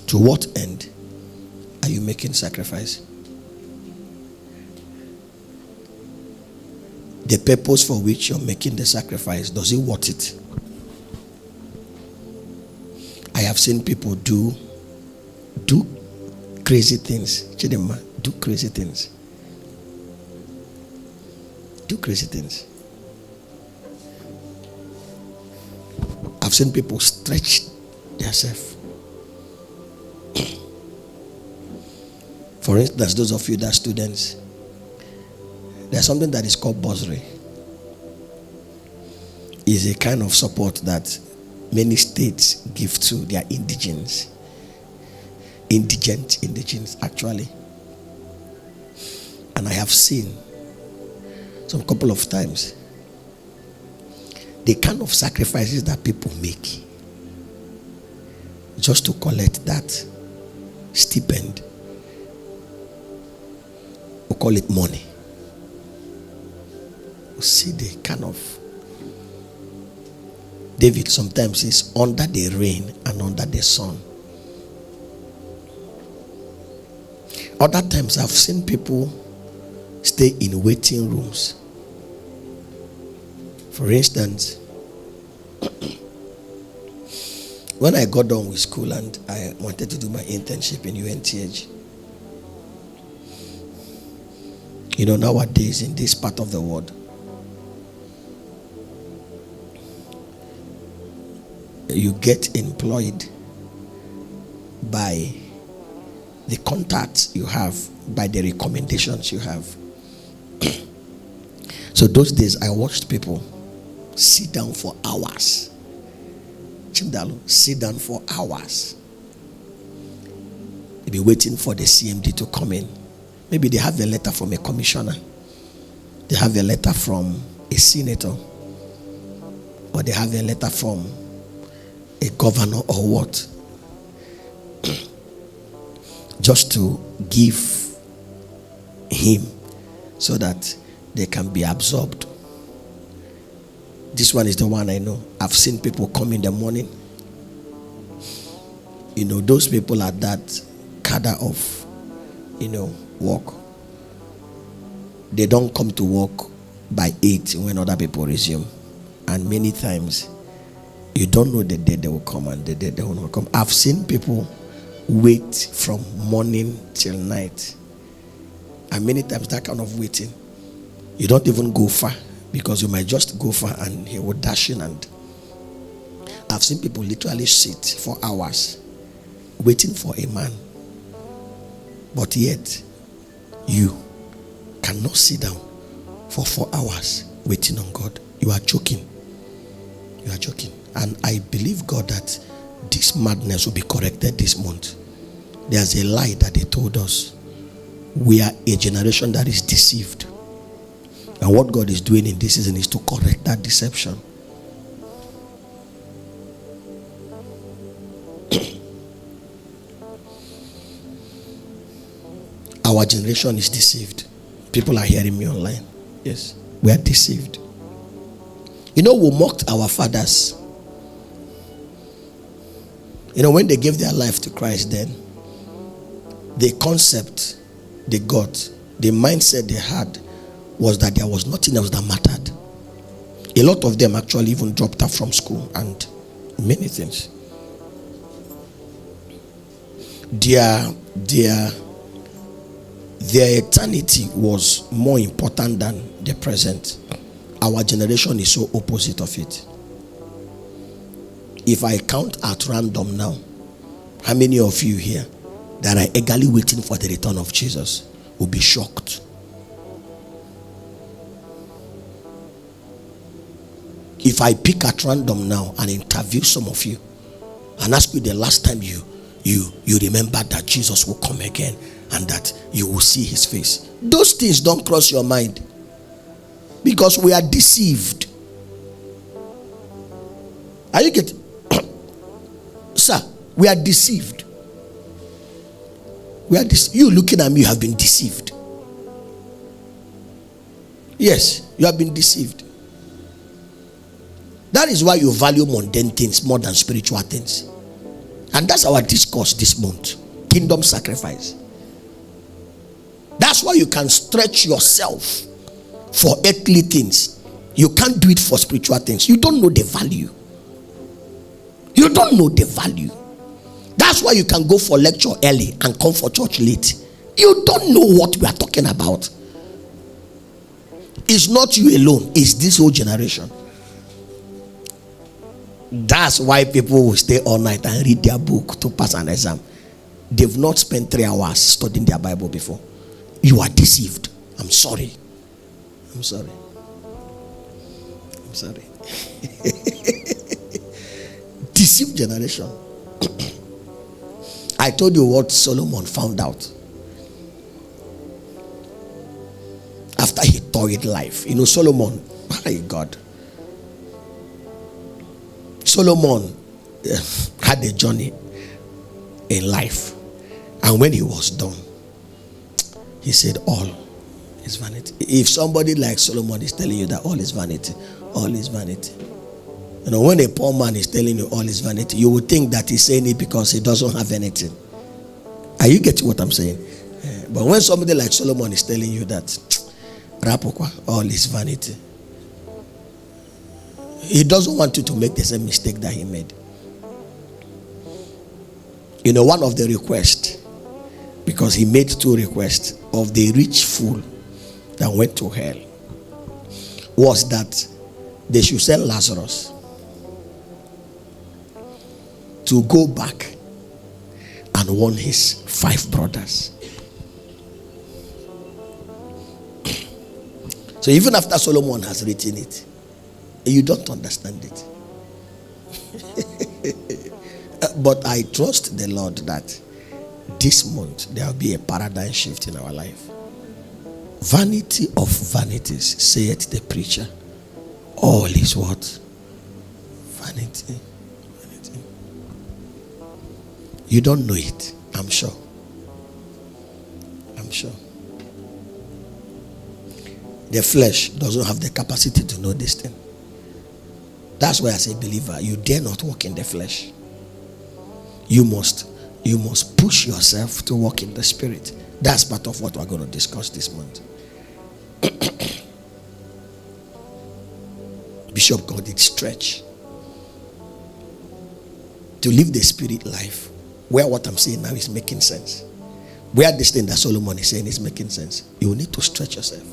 To what end are you making sacrifice? The purpose for which you're making the sacrifice, does it worth it? I have seen people do crazy things. Chidema, do crazy things. Do crazy things. I've seen people stretch themselves. For instance, those of you that are students, there's something that is called bursary. It's a kind of support that many states give to their indigents actually. And I have seen some couple of times the kind of sacrifices that people make just to collect that stipend. We call it money. You see the kind of David sometimes is under the rain and under the sun. Other times I've seen people stay in waiting rooms. For instance, when I got done with school and I wanted to do my internship in UNTH, nowadays in this part of the world, you get employed by the contacts you have, by the recommendations you have. So those days I watched people sit down for hours. Chimdalo, sit down for hours. They'll be waiting for the CMD to come in. Maybe they have a letter from a commissioner. They have a letter from a senator. Or they have a letter from a governor or what. Just to give him so that they can be absorbed. This one is the one I know. I've seen people come in the morning. Those people are that cadre of, work. They don't come to work by 8 when other people resume. And many times, you don't know the day they will come and the day they will not come. I've seen people wait from morning till night. And many times that kind of waiting, you don't even go far, because you might just go far and he will dash in. And I've seen people literally sit for hours waiting for a man. But yet, you cannot sit down for 4 hours waiting on God. You are joking. You are joking. And I believe God that this madness will be corrected this month. There's a lie that they told us. We are a generation that is deceived. And what God is doing in this season is to correct that deception. Our generation is deceived. People are hearing me online. Yes, we are deceived. We mocked our fathers. When they gave their life to Christ, then the concept they got, the mindset they had, was that there was nothing else that mattered. A lot of them actually even dropped out from school and many things. Their eternity was more important than the present. Our generation is so opposite of it. If I count at random now, how many of you here that are eagerly waiting for the return of Jesus will be shocked? If I pick at random now and interview some of you and ask you the last time you remember that Jesus will come again and that you will see his face, those things don't cross your mind, because we are deceived. Are you getting? Sir, we are deceived. You looking at me, you have been deceived. Yes, you have been deceived. That is why you value mundane things more than spiritual things. And that's our discourse this month. Kingdom sacrifice. That's why you can stretch yourself for earthly things. You can't do it for spiritual things. You don't know the value. You don't know the value. That's why you can go for lecture early and come for church late. You don't know what we are talking about. It's not you alone. It's this whole generation. That's why people will stay all night and read their book to pass an exam. They've not spent 3 hours studying their Bible before. You are deceived. I'm sorry. I'm sorry. I'm sorry. Deceived generation. I told you what Solomon found out after he toiled life. You know, Solomon, my God. Solomon had a journey in life. And when he was done, he said, all is vanity. If somebody like Solomon is telling you that all is vanity, all is vanity. You know, when a poor man is telling you all is vanity, you would think that he's saying it because he doesn't have anything. Are you getting what I'm saying? But when somebody like Solomon is telling you that all is vanity, he doesn't want you to make the same mistake that he made. You know, one of the requests, because he made 2 requests of the rich fool that went to hell, was that they should send Lazarus to go back and warn his 5 brothers. So even after Solomon has written it, you don't understand it. But I trust the Lord that this month there will be a paradigm shift in our life. Vanity of vanities, saith the preacher. All is what? Vanity. Vanity. You don't know it, I'm sure. I'm sure. The flesh doesn't have the capacity to know this thing. That's why as a believer, you dare not walk in the flesh. You must push yourself to walk in the spirit. That's part of what we're going to discuss this month. Bishop called it stretch. To live the spirit life, where what I'm saying now is making sense. Where this thing that Solomon is saying is making sense, you will need to stretch yourself.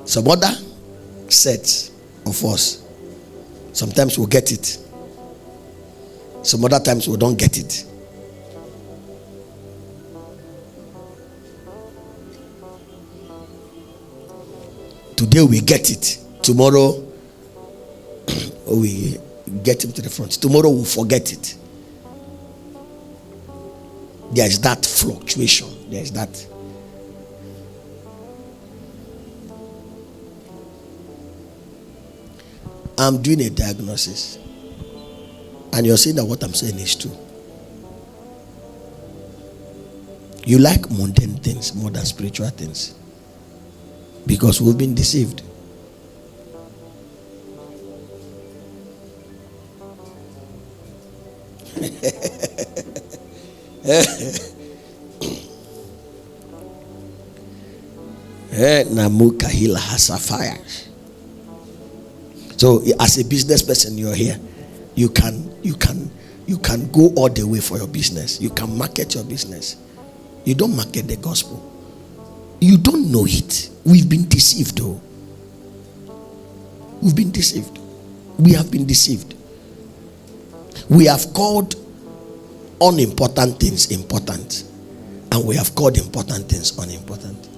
Some other sets of us, sometimes we'll get it. Some other times we don't get it. Today we get it. Tomorrow we get him to the front. Tomorrow we'll forget it. There is that fluctuation. There is that. I'm doing a diagnosis. And you're saying that what I'm saying is true. You like mundane things more than spiritual things. Because we've been deceived. Namuka Hila Hasafaya. So as a business person, you're here. You can go all the way for your business. You can market your business. You don't market the gospel. You don't know it. We've been deceived though. We've been deceived. We have been deceived. We have called unimportant things important. And we have called important things unimportant.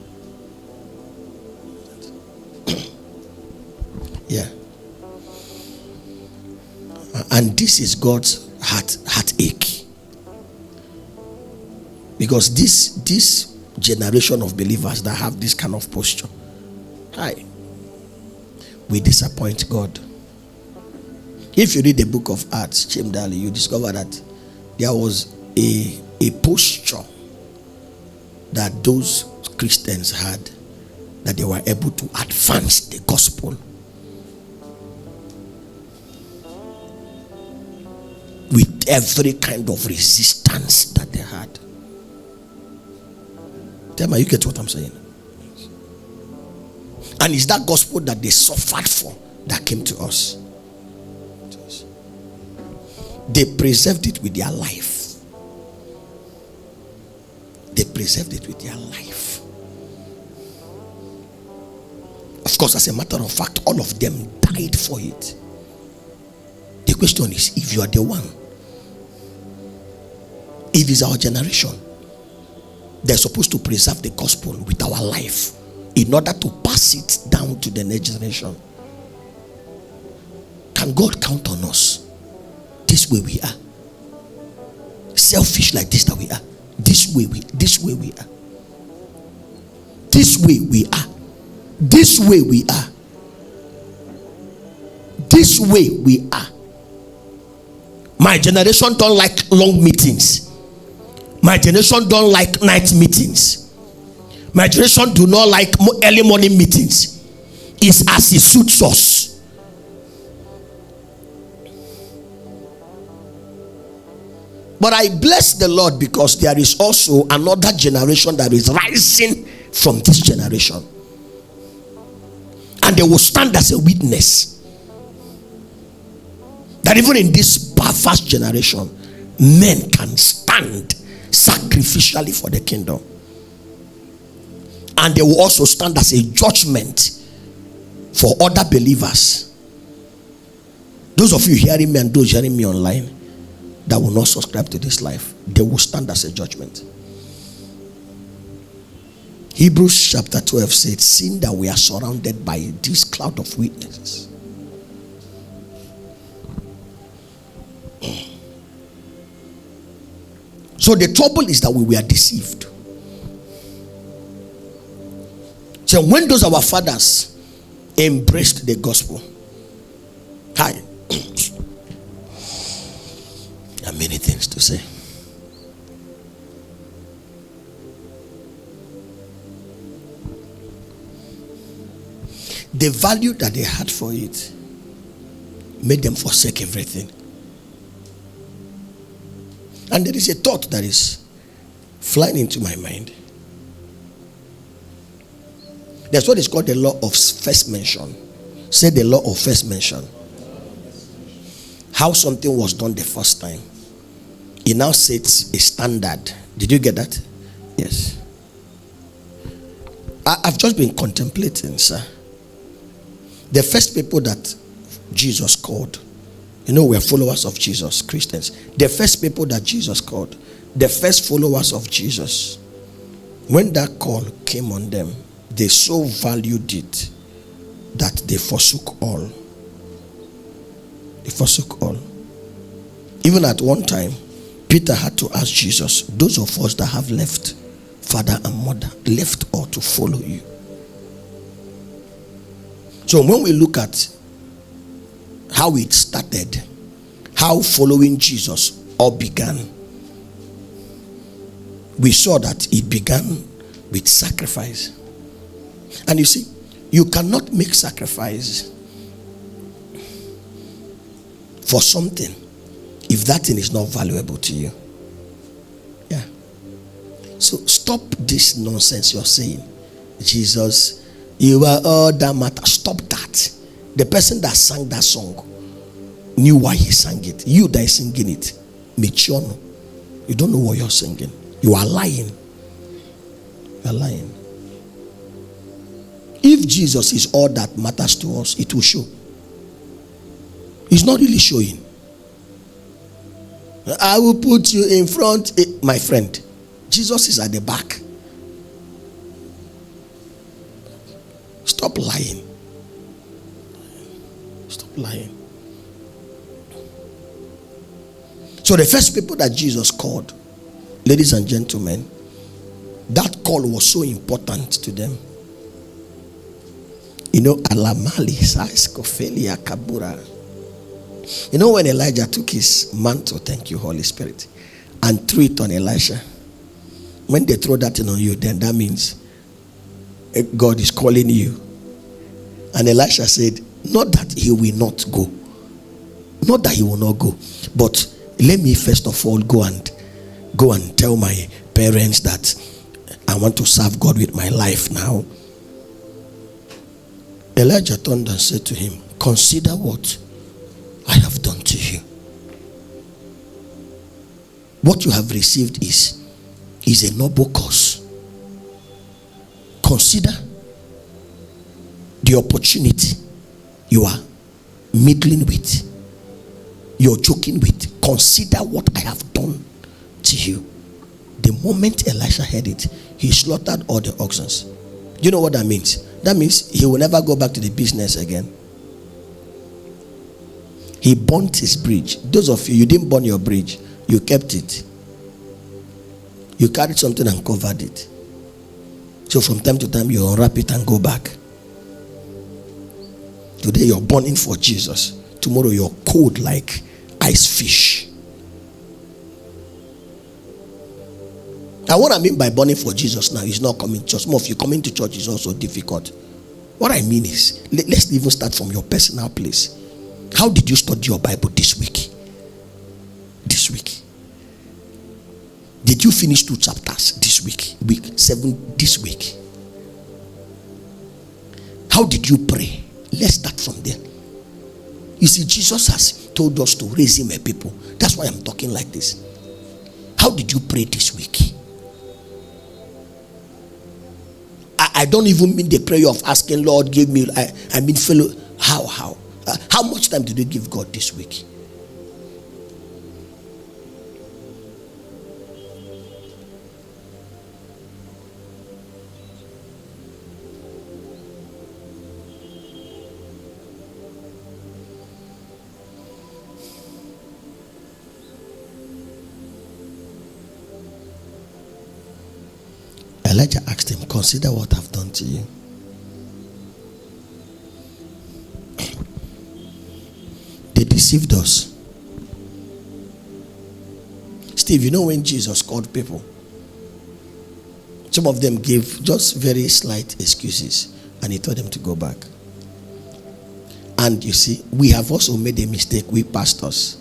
Yeah. And this is God's heartache. Because this generation of believers that have this kind of posture, we disappoint God. If you read the book of Acts, Chimdali, you discover that there was a a posture that those Christians had, that they were able to advance the gospel with every kind of resistance that they had. Tell me, you get what I'm saying? And it's that gospel that they suffered for that came to us. They preserved it with their life. They preserved it with their life. Of course, as a matter of fact, all of them died for it. The question is, if you are the one, if it's our generation, they're supposed to preserve the gospel with our life in order to pass it down to the next generation. Can God count on us? This way we are. Selfish like this that we are. This way we are. This way we are. This way we are. This way we are. My generation don't like long meetings. My generation don't like night meetings. My generation do not like early morning meetings. It's as it suits us. But I bless the Lord because there is also another generation that is rising from this generation. And they will stand as a witness that even in this perverse generation, men can stand sacrificially for the kingdom. And they will also stand as a judgment for other believers. Those of you hearing me and those hearing me online that will not subscribe to this life, they will stand as a judgment. Hebrews chapter 12 said, seeing that we are surrounded by this cloud of witnesses. So the trouble is that we were deceived. So when those our fathers embraced the gospel, there are many things to say. The value that they had for it made them forsake everything. And there is a thought that is flying into my mind. That's what is called the law of first mention. Say the law of first mention. How something was done the first time, it now sets a standard. Did you get that? Yes. I've just been contemplating, sir. The first people that Jesus called, we're followers of Jesus, Christians. The first people that Jesus called, the first followers of Jesus, when that call came on them, they so valued it that they forsook all. They forsook all. Even at one time, Peter had to ask Jesus, those of us that have left father and mother, left all to follow you. So when we look at how it started, how following Jesus all began, we saw that it began with sacrifice. And you see, you cannot make sacrifice for something if that thing is not valuable to you. Yeah. So stop this nonsense you're saying. Jesus, you are all that matter. Stop that. The person that sang that song knew why he sang it. You that is singing it, Michiono, you don't know what you're singing. You are lying. You are lying. If Jesus is all that matters to us, it will show. It's not really showing. I will put you in front, my friend. Jesus is at the back. Stop lying. Stop lying. So the first people that Jesus called, ladies and gentlemen, that call was so important to them. Alamali, Saiskofelia, Kabura. When Elijah took his mantle, thank you, Holy Spirit, and threw it on Elisha. When they throw that thing on you, then that means God is calling you. And Elisha said, not that he will not go. Not that he will not go. But let me first of all go and tell my parents that I want to serve God with my life now. Elijah turned and said to him, consider what I have done to you. What you have received is a noble cause. Consider the opportunity you are middling with, you're joking with. Consider what I have done to you. The moment Elisha heard it, he slaughtered all the oxen. Do you know what that means? That means he will never go back to the business again. He burnt his bridge. Those of you didn't burn your bridge, you kept it. You carried something and covered it. So from time to time you unwrap it and go back. Today you're burning for Jesus. Tomorrow you're cold like ice fish. Now what I mean by burning for Jesus now is not coming to church. Some of you coming to church is also difficult. What I mean is, let's even start from your personal place. How did you study your Bible this week? This week. Did you finish 2 chapters this week? Week 7 this week. How did you pray? Let's start from there. You see, Jesus has told us to raise him a people. That's why I'm talking like this. How did you pray this week? I don't even mean the prayer of asking, Lord, give me. I mean, fellow. How much time did you give God this week? Elijah asked him, consider what I've done to you. They deceived us. Steve, you know when Jesus called people, some of them gave just very slight excuses and he told them to go back. And you see, we have also made a mistake, we pastors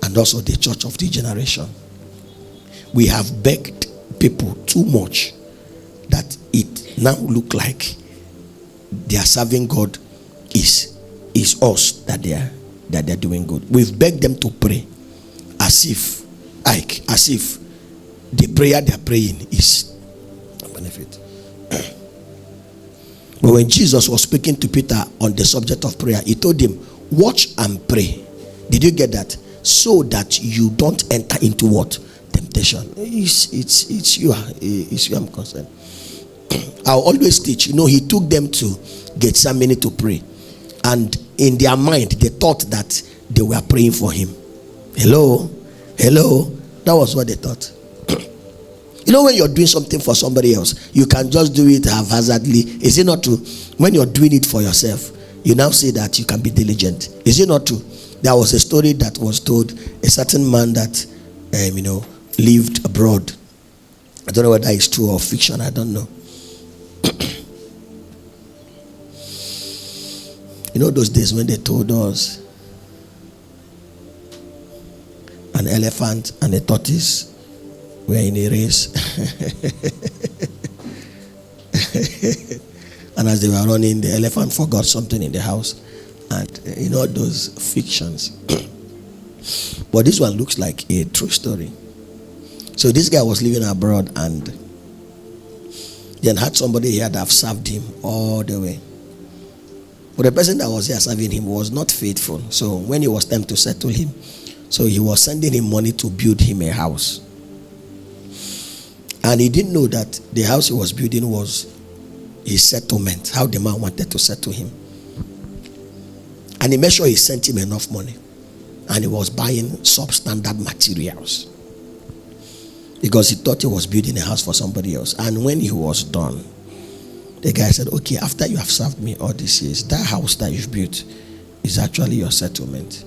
and also the church of the generation. We have begged people too much that it now look like they are serving God is us that they're doing good. We've begged them to pray as if the prayer they're praying is a benefit. But when Jesus was speaking to Peter on the subject of prayer, he told him, watch and pray. Did you get that? So that you don't enter into what? Temptation. It's you I'm concerned. I'll always teach. He took them to Gethsemane to pray, and in their mind they thought that they were praying for him. Hello, that was what they thought. When you're doing something for somebody else, you can just do it haphazardly. Is it not true? When you're doing it for yourself, you now say that you can be diligent. Is it not true? There was a story that was told. A certain man that lived abroad. I don't know whether it's true or fiction. I don't know. Those days when they told us an elephant and a tortoise were in a race. And as they were running, the elephant forgot something in the house. And those fictions. But this one looks like a true story. So this guy was living abroad and then had somebody here that have served him all the way. But the person that was here serving him was not faithful. So when it was time to settle him, so he was sending him money to build him a house. And he didn't know that the house he was building was his settlement, how the man wanted to settle him. And he made sure he sent him enough money. And he was buying substandard materials, because he thought he was building a house for somebody else. And when he was done, the guy said, okay, after you have served me all these years, that house that you've built is actually your settlement.